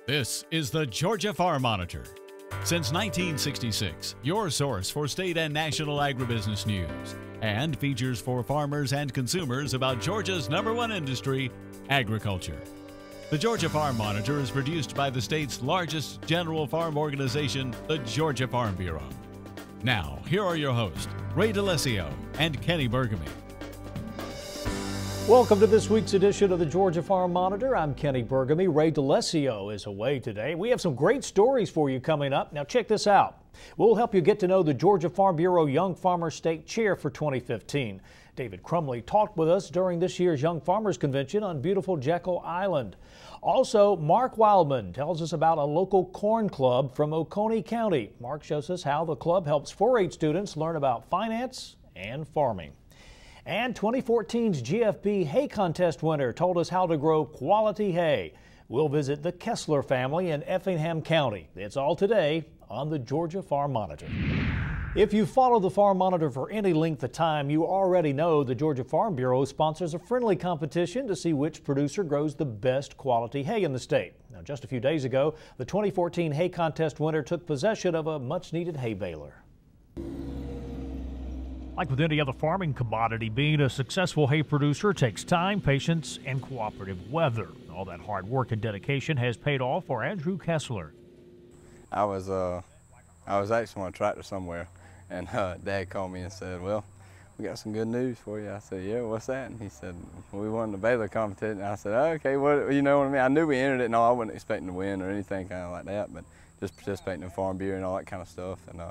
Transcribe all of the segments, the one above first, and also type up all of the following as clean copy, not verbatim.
This is the Georgia Farm Monitor. Since 1966, your source for state and national agribusiness news, and features for farmers and consumers about Georgia's #1 industry, agriculture. The Georgia Farm Monitor is produced by the state's largest general farm organization, the Georgia Farm Bureau. Now, here are your hosts, Ray DeLessio and Kenny Burgamy. Welcome to this week's edition of the Georgia Farm Monitor. I'm Kenny Burgamy. Ray DeLessio is away today. We have some great stories for you coming up. Now check this out. We'll help you get to know the Georgia Farm Bureau Young Farmer State Chair for 2015. David Crumley talked with us during this year's Young Farmers Convention on beautiful Jekyll Island. Also, Mark Wildman tells us about a local corn club from Oconee County. Mark shows us how the club helps 4-H students learn about finance and farming. And 2014's GFB Hay Contest winner told us how to grow quality hay. We'll visit the Kessler family in Effingham County. It's all today on the Georgia Farm Monitor. If you follow the Farm Monitor for any length of time, you already know the Georgia Farm Bureau sponsors a friendly competition to see which producer grows the best quality hay in the state. Now, just a few days ago, the 2014 Hay Contest winner took possession of a much-needed hay baler. Like with any other farming commodity, being a successful hay producer takes time, patience, and cooperative weather. All that hard work and dedication has paid off for Andrew Kessler. I was actually on a tractor somewhere, and Dad called me and said, "Well, we got some good news for you." I said, "Yeah, what's that?" And he said, "Well, we won the baler competition." And I said, "Okay, what, you know what I mean?" I knew we entered it and all. I wasn't expecting to win or anything kind of like that, but just participating in Farm Bureau and all that kind of stuff. And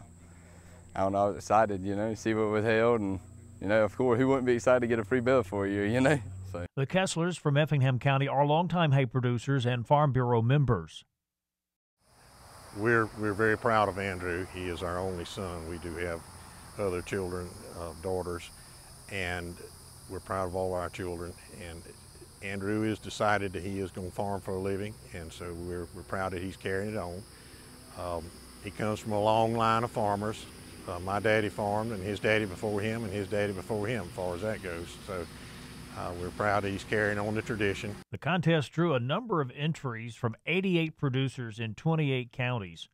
I don't know, I was excited, you know, see what was held, and, you know, of course, who wouldn't be excited to get a free bill for a year, you know? So. The Kesslers from Effingham County are longtime hay producers and Farm Bureau members. We're very proud of Andrew. He is our only son. We do have other children, daughters, and we're proud of all our children. And Andrew has decided that he is going to farm for a living, and so we're proud that he's carrying it on. He comes from a long line of farmers. My daddy farmed, and his daddy before him, and his daddy before him, as far as that goes. So we're proud that he's carrying on the tradition. The contest drew a number of entries from 88 producers in 28 counties.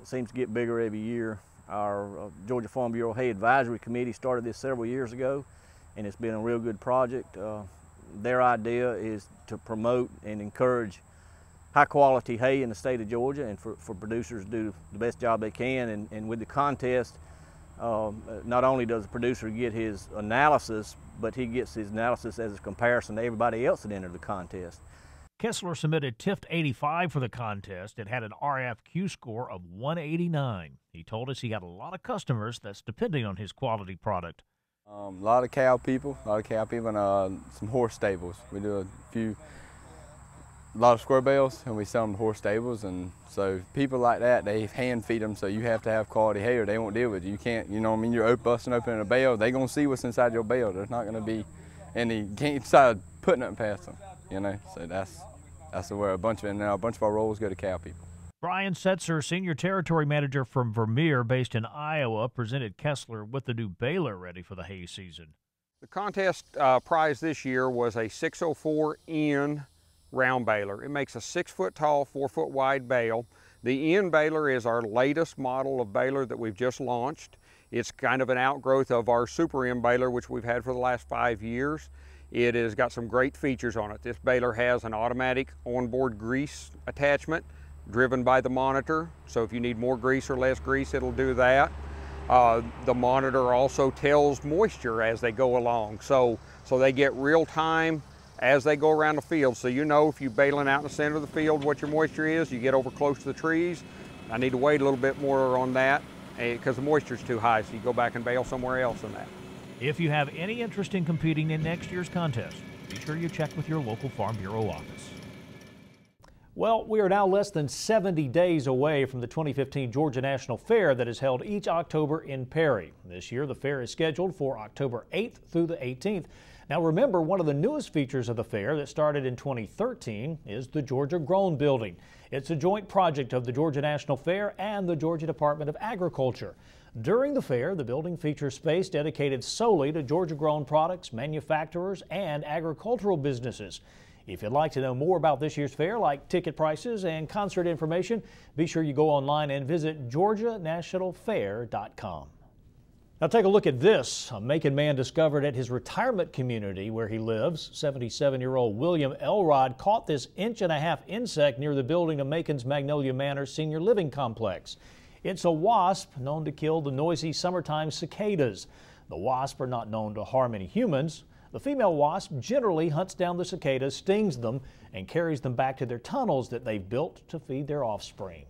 It seems to get bigger every year. Our Georgia Farm Bureau Hay Advisory Committee started this several years ago, and it's been a real good project. Their idea is to promote and encourage high quality hay in the state of Georgia, and for producers to do the best job they can. And with the contest, not only does the producer get his analysis, but he gets his analysis as a comparison to everybody else that entered the contest. Kessler submitted TIFT 85 for the contest. It had an RFQ score of 189. He told us he had a lot of customers that's depending on his quality product. A lot of cow people, and some horse stables. We do a lot of square bales, and we sell them to horse stables, and so people like that, they hand feed them, so you have to have quality hay or they won't deal with you. You can't, you know what I mean, you're busting open a bale, they're going to see what's inside your bale. There's not going to be any, you can't decide putting it past them, you know, so that's where a bunch of our roles go to cow people. Brian Setzer, Senior Territory Manager from Vermeer, based in Iowa, presented Kessler with the new baler ready for the hay season. The contest prize this year was a 604N round baler. It makes a 6-foot tall, 4-foot wide bale. The N baler is our latest model of baler that we've just launched. It's kind of an outgrowth of our Super M baler, which we've had for the last 5 years. It has got some great features on it. This baler has an automatic onboard grease attachment driven by the monitor. So if you need more grease or less grease, it'll do that. The monitor also tells moisture as they go along. So they get real time as they go around the field. So you know if you're baling out in the center of the field what your moisture is, you get over close to the trees. I need to wait a little bit more on that because the moisture's too high, so you go back and bale somewhere else on that. If you have any interest in competing in next year's contest, be sure you check with your local Farm Bureau office. Well, we are now less than 70 days away from the 2015 Georgia National Fair that is held each October in Perry. This year, the fair is scheduled for October 8th through the 18th. Now remember, one of the newest features of the fair that started in 2013 is the Georgia Grown Building. It's a joint project of the Georgia National Fair and the Georgia Department of Agriculture. During the fair, the building features space dedicated solely to Georgia grown products, manufacturers, and agricultural businesses. If you'd like to know more about this year's fair, like ticket prices and concert information, be sure you go online and visit GeorgiaNationalFair.com. Now take a look at this. A Macon man discovered at his retirement community where he lives. 77-year-old William Elrod caught this 1.5-inch insect near the building of Macon's Magnolia Manor Senior Living Complex. It's a wasp known to kill the noisy summertime cicadas. The wasps are not known to harm any humans. The female wasp generally hunts down the cicadas, stings them, and carries them back to their tunnels that they've built to feed their offspring.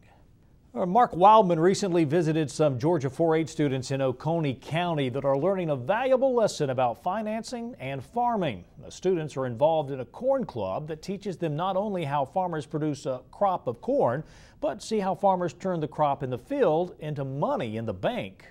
Mark Wildman recently visited some Georgia 4-H students in Oconee County that are learning a valuable lesson about financing and farming. The students are involved in a corn club that teaches them not only how farmers produce a crop of corn, but see how farmers turn the crop in the field into money in the bank.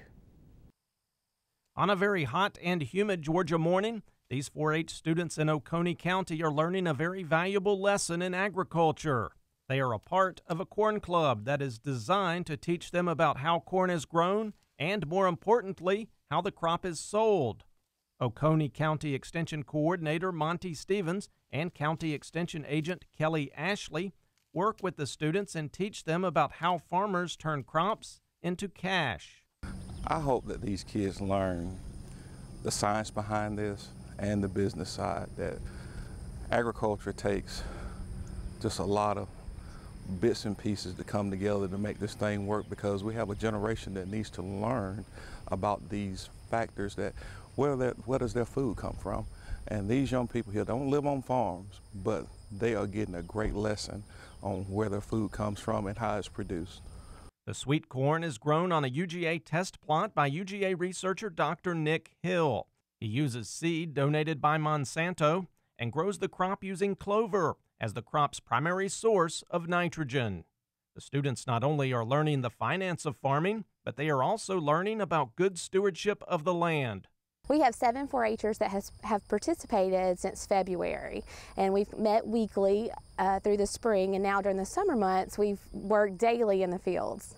On a very hot and humid Georgia morning, these 4-H students in Oconee County are learning a very valuable lesson in agriculture. They are a part of a corn club that is designed to teach them about how corn is grown and, more importantly, how the crop is sold. Oconee County Extension Coordinator Monty Stevens and County Extension Agent Kelly Ashley work with the students and teach them about how farmers turn crops into cash. I hope that these kids learn the science behind this and the business side, that agriculture takes just a lot of bits and pieces to come together to make this thing work, because we have a generation that needs to learn about these factors, that where does their food come from. And these young people here don't live on farms, but they are getting a great lesson on where their food comes from and how it's produced. The sweet corn is grown on a UGA test plot by UGA researcher Dr. Nick Hill. He uses seed donated by Monsanto and grows the crop using clover as the crop's primary source of nitrogen. The students not only are learning the finance of farming, but they are also learning about good stewardship of the land. We have 7 4-H'ers that have participated since February, and we've met weekly through the spring, and now during the summer months we've worked daily in the fields.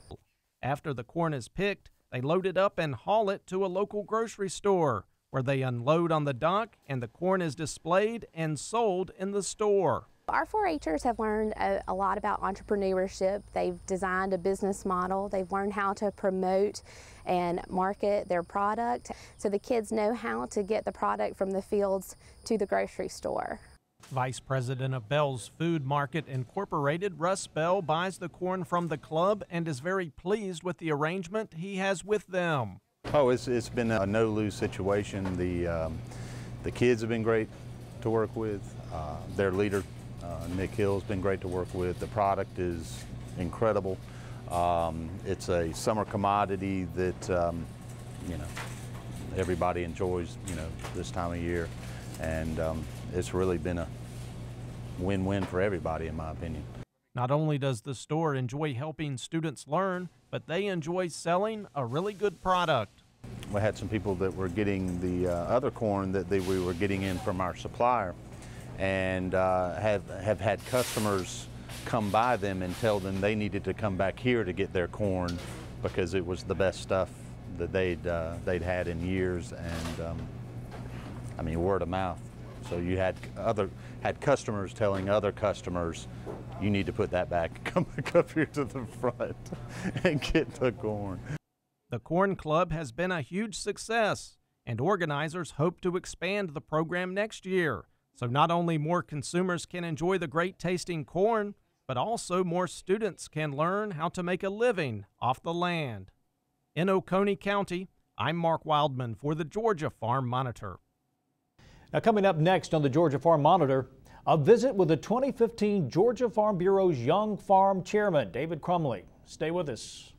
After the corn is picked, they load it up and haul it to a local grocery store, where they unload on the dock and the corn is displayed and sold in the store. Our 4-H'ers have learned a lot about entrepreneurship. They've designed a business model. They've learned how to promote and market their product, so the kids know how to get the product from the fields to the grocery store. Vice President of Bell's Food Market Incorporated, Russ Bell, buys the corn from the club and is very pleased with the arrangement he has with them. Oh, it's been a no-lose situation. The kids have been great to work with. Their leader, Nick Hill, has been great to work with. The product is incredible. It's a summer commodity that everybody enjoys this time of year, and it's really been a win-win for everybody, in my opinion. Not only does the store enjoy helping students learn, but they enjoy selling a really good product. We had some people that were getting the other corn that we were getting in from our supplier, and have had customers come by them and tell them they needed to come back here to get their corn because it was the best stuff that they'd had in years, and I mean, word of mouth. So you had customers telling other customers, you need to put that back, come back up here to the front and get the corn. The Corn Club has been a huge success, and organizers hope to expand the program next year, so not only more consumers can enjoy the great tasting corn, but also more students can learn how to make a living off the land. In Oconee County, I'm Mark Wildman for the Georgia Farm Monitor. Now coming up next on the Georgia Farm Monitor, a visit with the 2015 Georgia Farm Bureau's Young Farm Chairman, David Crumley. Stay with us.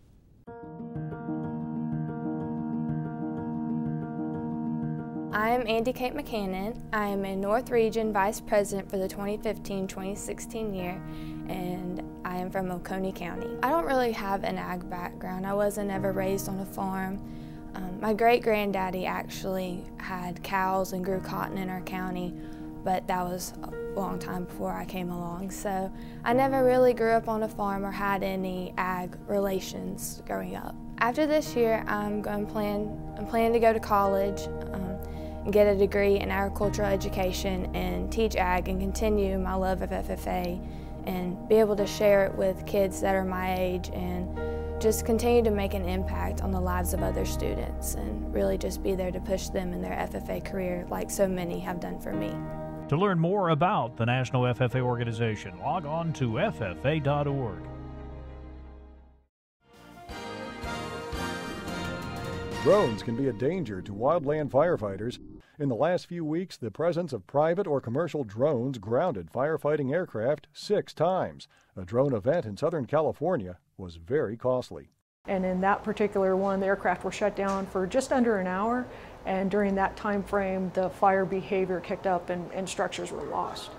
I'm Andy Kate McCannon. I am a North Region Vice President for the 2015-2016 year, and I am from Oconee County. I don't really have an ag background. I wasn't ever raised on a farm. My great-granddaddy actually had cows and grew cotton in our county, but that was a long time before I came along. So I never really grew up on a farm or had any ag relations growing up. After this year, I'm planning to go to college and get a degree in agricultural education and teach ag and continue my love of FFA and be able to share it with kids that are my age and just continue to make an impact on the lives of other students and really just be there to push them in their FFA career like so many have done for me. To learn more about the National FFA organization, log on to ffa.org. Drones can be a danger to wildland firefighters. In the last few weeks, the presence of private or commercial drones grounded firefighting aircraft 6 times. A drone event in Southern California was very costly. And in that particular one, the aircraft were shut down for just under an hour, and during that time frame, the fire behavior kicked up and structures were lost.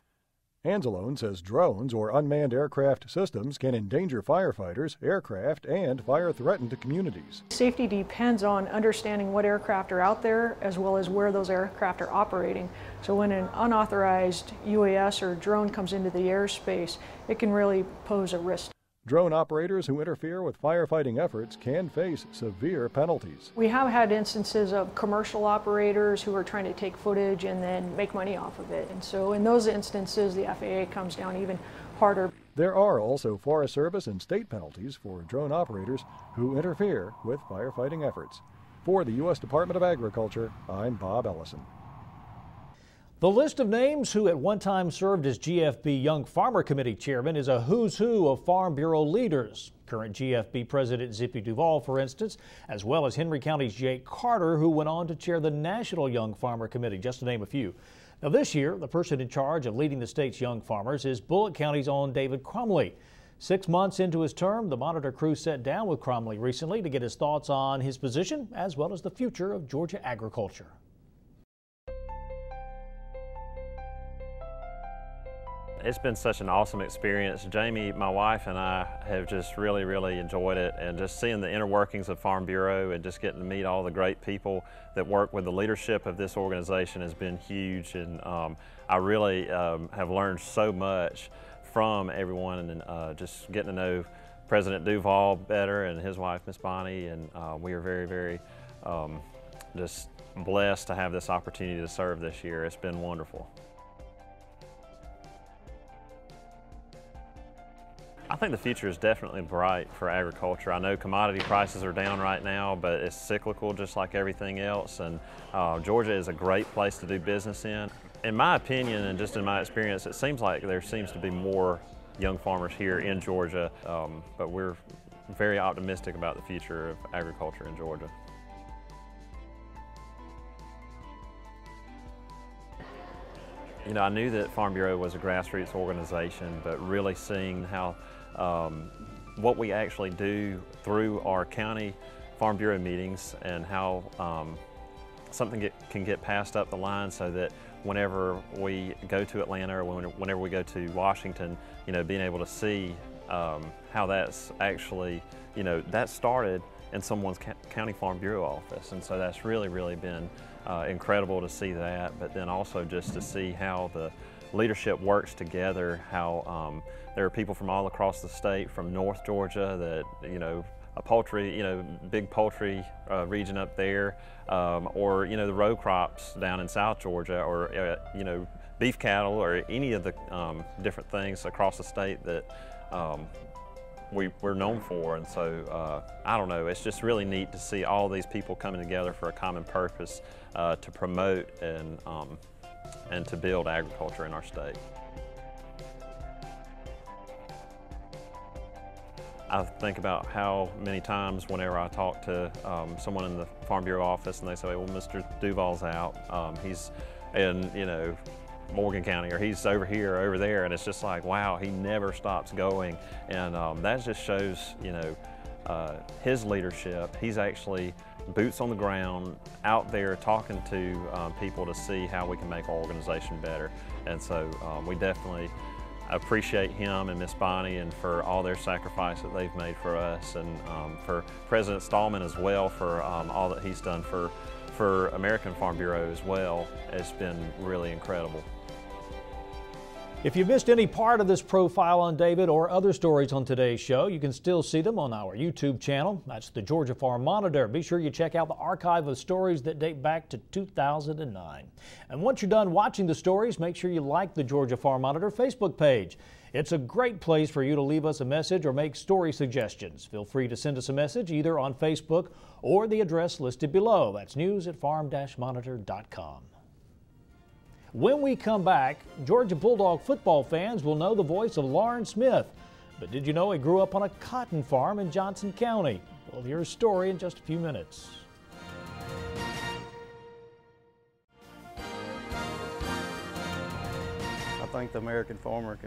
Anzalone says drones or unmanned aircraft systems can endanger firefighters, aircraft, and fire-threatened communities. Safety depends on understanding what aircraft are out there as well as where those aircraft are operating. So when an unauthorized UAS or drone comes into the airspace, it can really pose a risk. Drone operators who interfere with firefighting efforts can face severe penalties. We have had instances of commercial operators who are trying to take footage and then make money off of it. And so in those instances, the FAA comes down even harder. There are also Forest Service and state penalties for drone operators who interfere with firefighting efforts. For the U.S. Department of Agriculture, I'm Bob Ellison. The list of names who at one time served as GFB Young Farmer Committee chairman is a who's who of Farm Bureau leaders. Current GFB President Zippy Duvall, for instance, as well as Henry County's Jake Carter, who went on to chair the National Young Farmer Committee, just to name a few. Now this year, the person in charge of leading the state's young farmers is Bullitt County's own David Crumley. 6 months into his term, the Monitor crew sat down with Crumley recently to get his thoughts on his position as well as the future of Georgia agriculture. It's been such an awesome experience. Jamie, my wife, and I have just really enjoyed it, and just seeing the inner workings of Farm Bureau and just getting to meet all the great people that work with the leadership of this organization has been huge. And I really have learned so much from everyone, and just getting to know President Duvall better and his wife, Miss Bonnie, and we are very just blessed to have this opportunity to serve this year. It's been wonderful. I think the future is definitely bright for agriculture. I know commodity prices are down right now, but it's cyclical just like everything else, and Georgia is a great place to do business in. In my opinion, and just in my experience, it seems like there seems to be more young farmers here in Georgia, but we're very optimistic about the future of agriculture in Georgia. You know, I knew that Farm Bureau was a grassroots organization, but really seeing how what we actually do through our county Farm Bureau meetings and how something can get passed up the line, so that whenever we go to Atlanta or whenever we go to Washington, you know, being able to see how that's actually, you know, that started in someone's county Farm Bureau office, and so that's really been incredible to see that, but then also just to see how the leadership works together, how there are people from all across the state, from North Georgia that, you know, a poultry, you know, big poultry region up there, or, you know, the row crops down in South Georgia, or, you know, beef cattle, or any of the different things across the state that we're known for. And so I don't know, it's just really neat to see all these people coming together for a common purpose to promote and to build agriculture in our state. I think about how many times whenever I talk to someone in the Farm Bureau office and they say, well, Mr. Duvall's out, he's in, you know, Morgan County, or he's over here or over there, and it's just like, wow, he never stops going. And that just shows, you know, his leadership. He's actually boots on the ground, out there talking to people to see how we can make our organization better. And so we definitely appreciate him and Miss Bonnie and for all their sacrifice that they've made for us, and for President Stallman as well for all that he's done for American Farm Bureau as well. It's been really incredible. If you missed any part of this profile on David or other stories on today's show, you can still see them on our YouTube channel. That's the Georgia Farm Monitor. Be sure you check out the archive of stories that date back to 2009. And once you're done watching the stories, make sure you like the Georgia Farm Monitor Facebook page. It's a great place for you to leave us a message or make story suggestions. Feel free to send us a message either on Facebook or the address listed below. That's news@farm-monitor.com. When we come back, Georgia Bulldog football fans will know the voice of Loran Smith. But did you know he grew up on a cotton farm in Johnson County? We'll hear his story in just a few minutes. I think the American farmer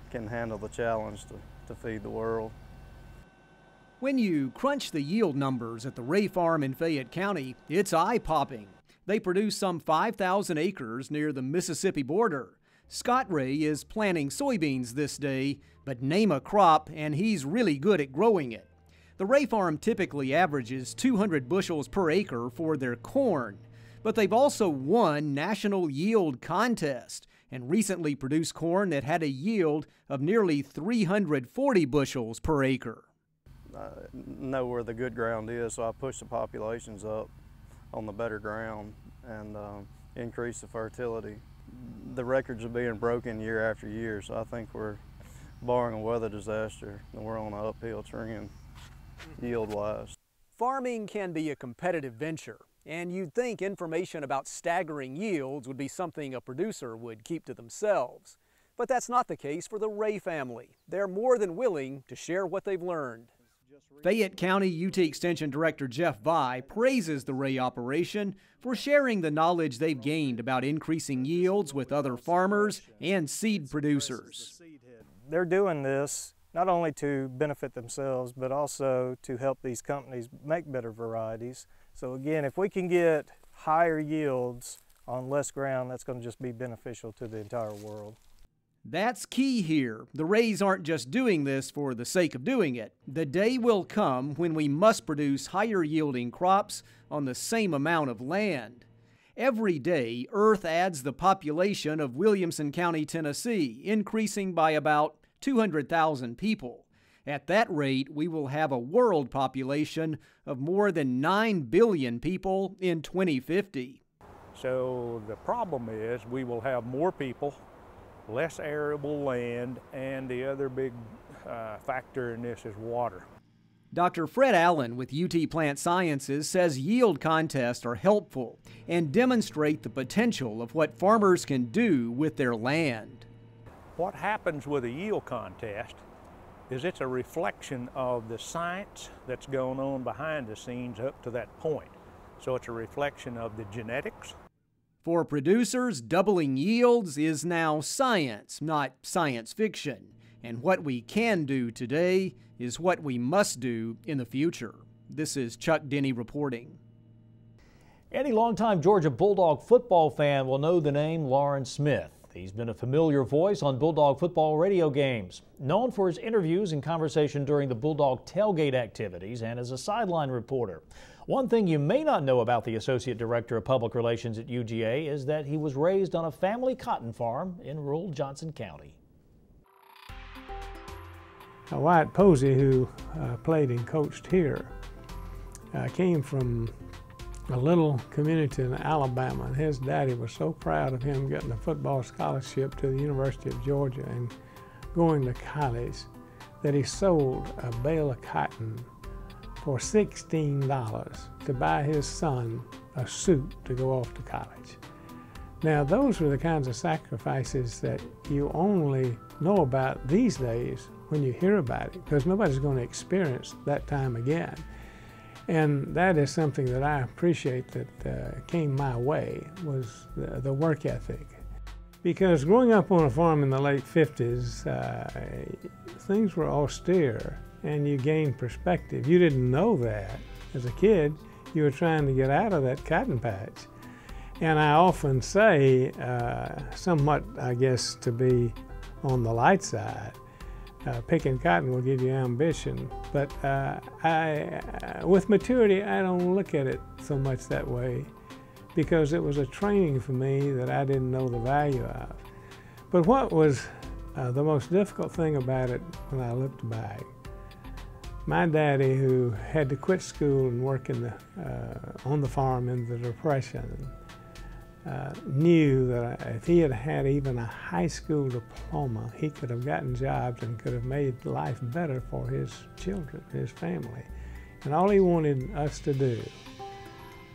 can handle the challenge to feed the world. When you crunch the yield numbers at the Ray Farm in Fayette County, it's eye-popping. They produce some 5,000 acres near the Mississippi border. Scott Ray is planting soybeans this day, but name a crop and he's really good at growing it. The Ray Farm typically averages 200 bushels per acre for their corn, but they've also won national yield contests and recently produced corn that had a yield of nearly 340 bushels per acre. I know where the good ground is, so I push the populations up on the better ground and increase the fertility. The records are being broken year after year, so I think we're, barring a weather disaster, we're on an uphill trend yield-wise. Farming can be a competitive venture, and you'd think information about staggering yields would be something a producer would keep to themselves. But that's not the case for the Ray family. They're more than willing to share what they've learned. Fayette County UT Extension Director Jeff Vai praises the Ray operation for sharing the knowledge they've gained about increasing yields with other farmers and seed producers. They're doing this not only to benefit themselves, but also to help these companies make better varieties. So again, if we can get higher yields on less ground, that's going to just be beneficial to the entire world. That's key here. The Rays aren't just doing this for the sake of doing it. The day will come when we must produce higher yielding crops on the same amount of land. Every day, Earth adds the population of Williamson County, Tennessee, increasing by about 200,000 people. At that rate, we will have a world population of more than 9 billion people in 2050. So the problem is we will have more people, less arable land, and the other big factor in this is water. Dr. Fred Allen with UT Plant Sciences says yield contests are helpful and demonstrate the potential of what farmers can do with their land. What happens with a yield contest is it's a reflection of the science that's going on behind the scenes up to that point. So it's a reflection of the genetics. For producers, doubling yields is now science, not science fiction. And what we can do today is what we must do in the future. This is Chuck Denny reporting. Any longtime Georgia Bulldog football fan will know the name Loran Smith. He's been a familiar voice on Bulldog football radio games, known for his interviews and conversation during the Bulldog tailgate activities and as a sideline reporter. One thing you may not know about the Associate Director of Public Relations at UGA is that he was raised on a family cotton farm in rural Johnson County. Wyatt Posey, who played and coached here, came from a little community in Alabama, and his daddy was so proud of him getting a football scholarship to the University of Georgia and going to college that he sold a bale of cotton for $16 to buy his son a suit to go off to college. Now, those were the kinds of sacrifices that you only know about these days when you hear about it, because nobody's going to experience that time again. And that is something that I appreciate that came my way, was the work ethic. Because growing up on a farm in the late 50s, things were austere and you gained perspective. You didn't know that as a kid. You were trying to get out of that cotton patch. And I often say, somewhat, I guess, to be on the light side, picking cotton will give you ambition. But with maturity, I don't look at it so much that way, because it was a training for me that I didn't know the value of. But what was the most difficult thing about it when I looked back, my daddy, who had to quit school and work on the farm in the Depression, knew that if he had had even a high school diploma, he could have gotten jobs and could have made life better for his children, his family. And all he wanted us to do,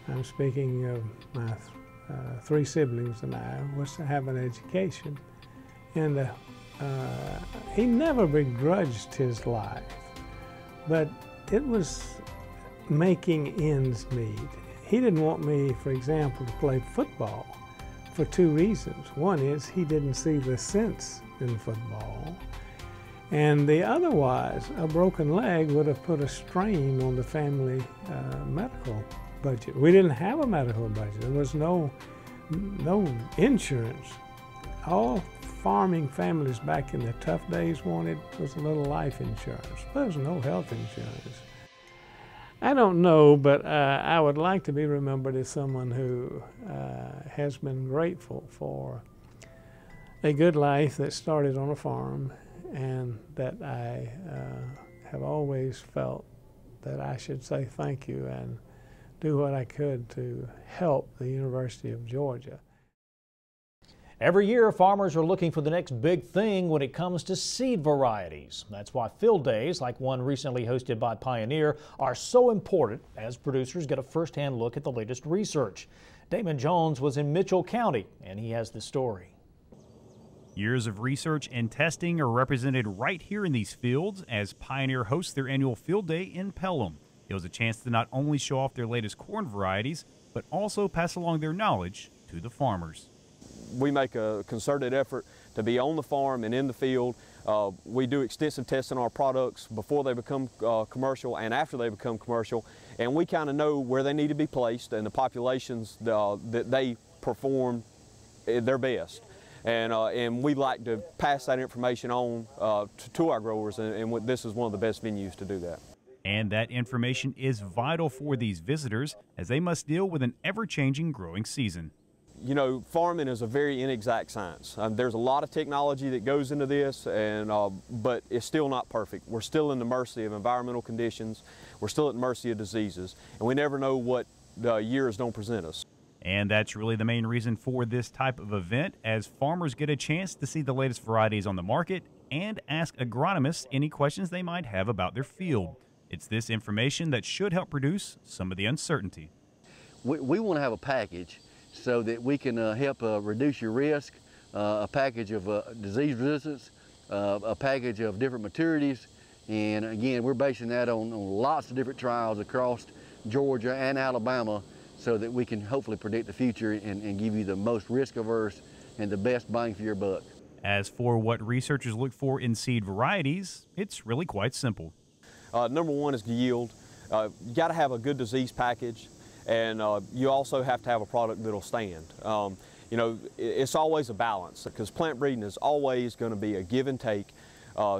I'm speaking of my 3 siblings and I, was to have an education. And he never begrudged his life, but it was making ends meet. He didn't want me, for example, to play football for 2 reasons. One is he didn't see the sense in football, and the other was a broken leg would have put a strain on the family medical budget. We didn't have a medical budget. There was no insurance. All farming families back in the tough days wanted was a little life insurance. There was no health insurance. I don't know, but I would like to be remembered as someone who has been grateful for a good life that started on a farm, and that I have always felt that I should say thank you and do what I could to help the University of Georgia. Every year, farmers are looking for the next big thing when it comes to seed varieties. That's why field days, like one recently hosted by Pioneer, are so important as producers get a first-hand look at the latest research. Damon Jones was in Mitchell County, and he has the story. Years of research and testing are represented right here in these fields as Pioneer hosts their annual field day in Pelham. It was a chance to not only show off their latest corn varieties, but also pass along their knowledge to the farmers. We make a concerted effort to be on the farm and in the field. We do extensive testing on our products before they become commercial and after they become commercial, and we kind of know where they need to be placed and the populations that they perform their best. And we like to pass that information on to our growers, and this is one of the best venues to do that. And that information is vital for these visitors as they must deal with an ever-changing growing season. You know, farming is a very inexact science. There's a lot of technology that goes into this, but it's still not perfect. We're still in the mercy of environmental conditions. We're still at the mercy of diseases, and we never know what years don't present us. And that's really the main reason for this type of event, as farmers get a chance to see the latest varieties on the market and ask agronomists any questions they might have about their field. It's this information that should help reduce some of the uncertainty. We want to have a package so that we can help reduce your risk, a package of disease resistance, a package of different maturities, and again, we're basing that on lots of different trials across Georgia and Alabama so that we can hopefully predict the future and give you the most risk-averse and the best bang for your buck. As for what researchers look for in seed varieties, it's really quite simple. Number one is the yield. You got to have a good disease package, and you also have to have a product that'll stand. You know, it's always a balance because plant breeding is always going to be a give and take,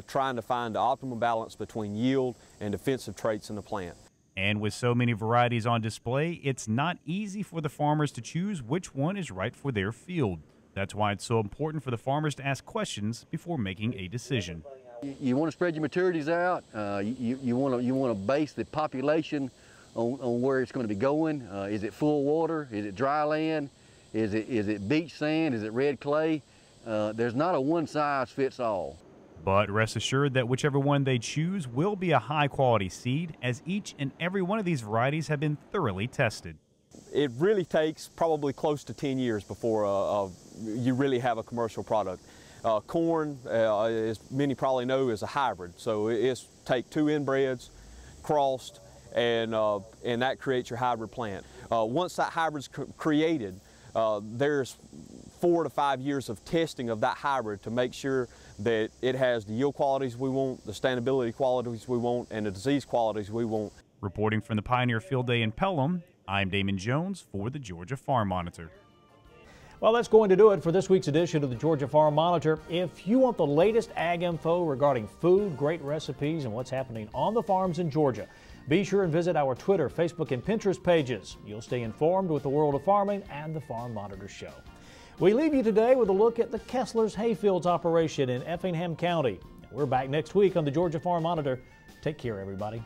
trying to find the optimal balance between yield and defensive traits in the plant. And with so many varieties on display, it's not easy for the farmers to choose which one is right for their field. That's why it's so important for the farmers to ask questions before making a decision. You want to spread your maturities out. You want to base the population on where it's going to be going. Is it full water? Is it dry land? Is it beach sand? Is it red clay? There's not a one size fits all. But rest assured that whichever one they choose will be a high quality seed, as each and every one of these varieties have been thoroughly tested. It really takes probably close to 10 years before you really have a commercial product. Corn, as many probably know, is a hybrid, so it's take 2 inbreds, crossed, and that creates your hybrid plant. Once that hybrid's created, there's 4 to 5 years of testing of that hybrid to make sure that it has the yield qualities we want, the standability qualities we want, and the disease qualities we want. Reporting from the Pioneer Field Day in Pelham, I'm Damon Jones for the Georgia Farm Monitor. Well, that's going to do it for this week's edition of the Georgia Farm Monitor. If you want the latest ag info regarding food, great recipes, and what's happening on the farms in Georgia, be sure and visit our Twitter, Facebook, and Pinterest pages. You'll stay informed with the world of farming and the Farm Monitor Show. We leave you today with a look at the Kessler's Hayfields operation in Effingham County. We're back next week on the Georgia Farm Monitor. Take care, everybody.